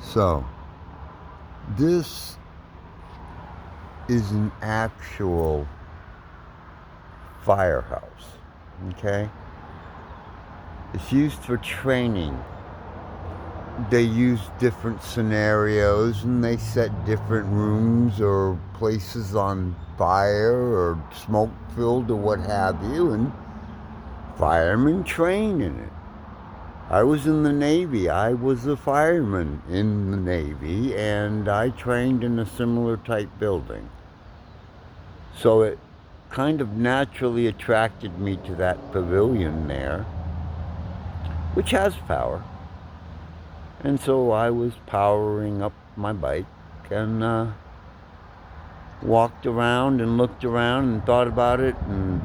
So, this is an actual firehouse, okay? It's used for training. They use different scenarios and they set different rooms or places on fire or smoke filled or what have you, and firemen train in it. I was in the Navy. I was a fireman in the Navy, and I trained in a similar type building. So it kind of naturally attracted me to that pavilion there, which has power. And so I was powering up my bike and walked around and looked around and thought about it. And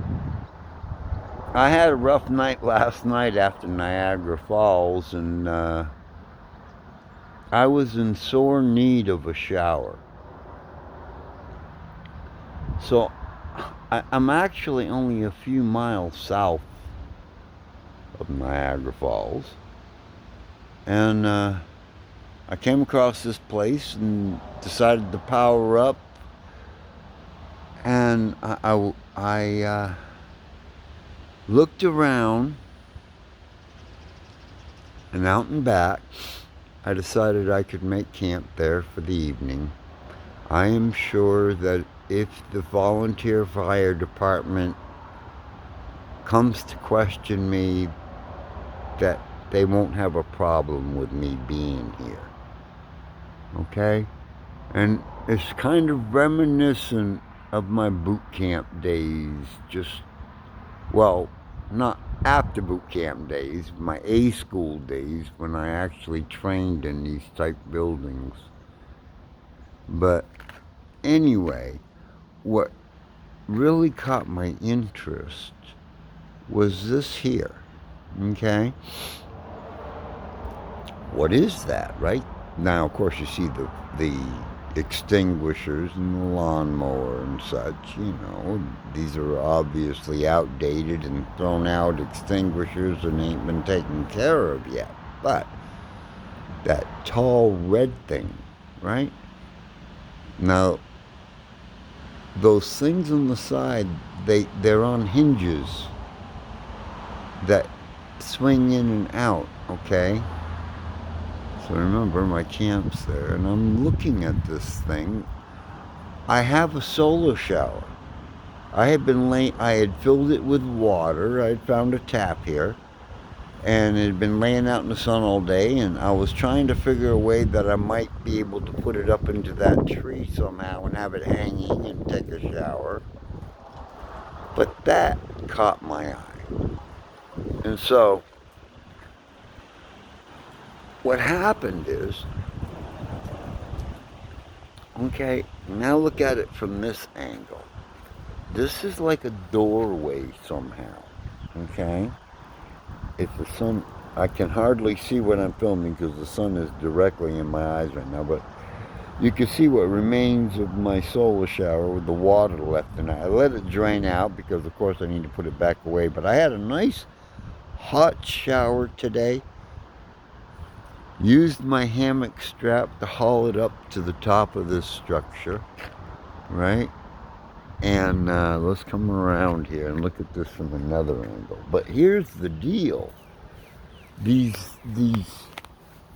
I had a rough night last night after Niagara Falls, and I was in sore need of a shower. So I'm actually only a few miles south of Niagara Falls. And I came across this place and decided to power up. And I looked around, and out and back, I decided I could make camp there for the evening. I am sure that if the volunteer fire department comes to question me, that they won't have a problem with me being here. Okay? And it's kind of reminiscent of my boot camp days, well, not after boot camp days, my A school days when I actually trained in these type buildings. But anyway, what really caught my interest was this here, okay? What is that, right? Now, of course, you see the extinguishers and the lawnmower and such, these are obviously outdated and thrown out extinguishers and ain't been taken care of yet. But that tall red thing, right? Now, those things on the side, they're on hinges that swing in and out, okay? So remember, my camp's there, and I'm looking at this thing. I have a solar shower. I had filled it with water. I had found a tap here, and it had been laying out in the sun all day, and I was trying to figure a way that I might be able to put it up into that tree somehow and have it hanging and take a shower. But that caught my eye. And so what happened is, okay, now look at it from this angle. This is like a doorway somehow, okay? If the sun, I can hardly see what I'm filming because the sun is directly in my eyes right now, but you can see what remains of my solar shower with the water left in it. I let it drain out because, of course, I need to put it back away, but I had a nice hot shower today. Used my hammock strap to haul it up to the top of this structure, right? And let's come around here and look at this from another angle. But here's the deal. These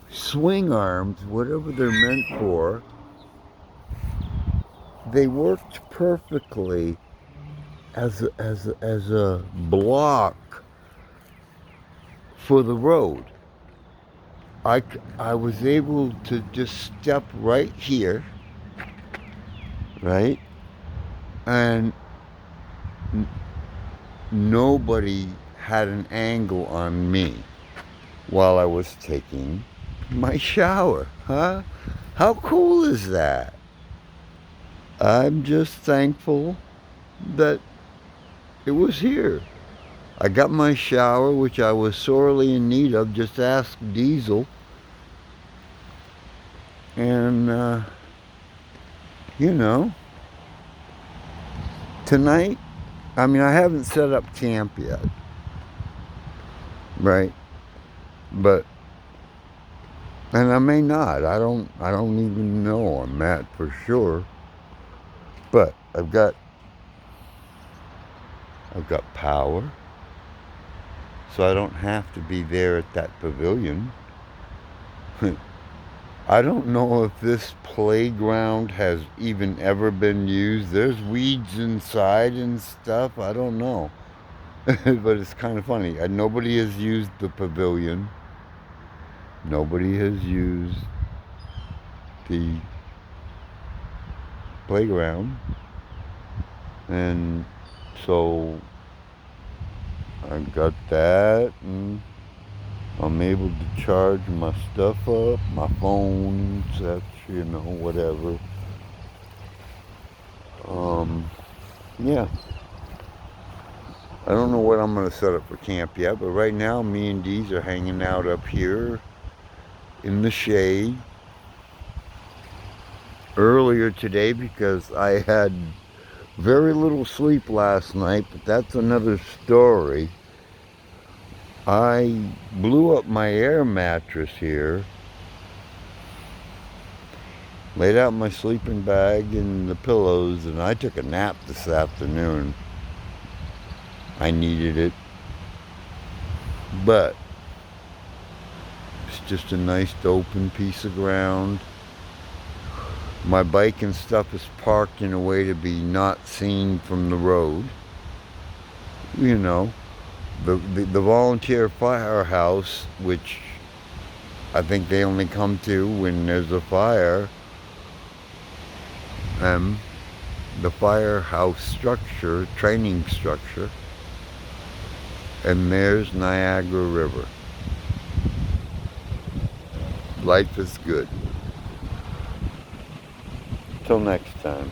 swing arms, whatever they're meant for, they worked perfectly as a block for the road. I was able to just step right here, right? And nobody had an angle on me while I was taking my shower, huh? How cool is that? I'm just thankful that it was here. I got my shower, which I was sorely in need of. Just ask Diesel. And, tonight, I haven't set up camp yet, right? But And I may not. I don't even know on that for sure. But I've got power. So I don't have to be there at that pavilion. I don't know if this playground has even ever been used. There's weeds inside and stuff. I don't know. But it's kind of funny. Nobody has used the pavilion. Nobody has used the playground. And so I got that, and I'm able to charge my stuff up, my phone, such, whatever. Yeah. I don't know what I'm going to set up for camp yet, but right now me and Dee's are hanging out up here in the shade. Earlier today, because I had very little sleep last night, but that's another story. I blew up my air mattress here, laid out my sleeping bag and the pillows, and I took a nap this afternoon. I needed it, but it's just a nice open piece of ground. My bike and stuff is parked in a way to be not seen from the road. You know, the volunteer firehouse, which I think they only come to when there's a fire, the firehouse structure, training structure, and there's Niagara River. Life is good. Till next time.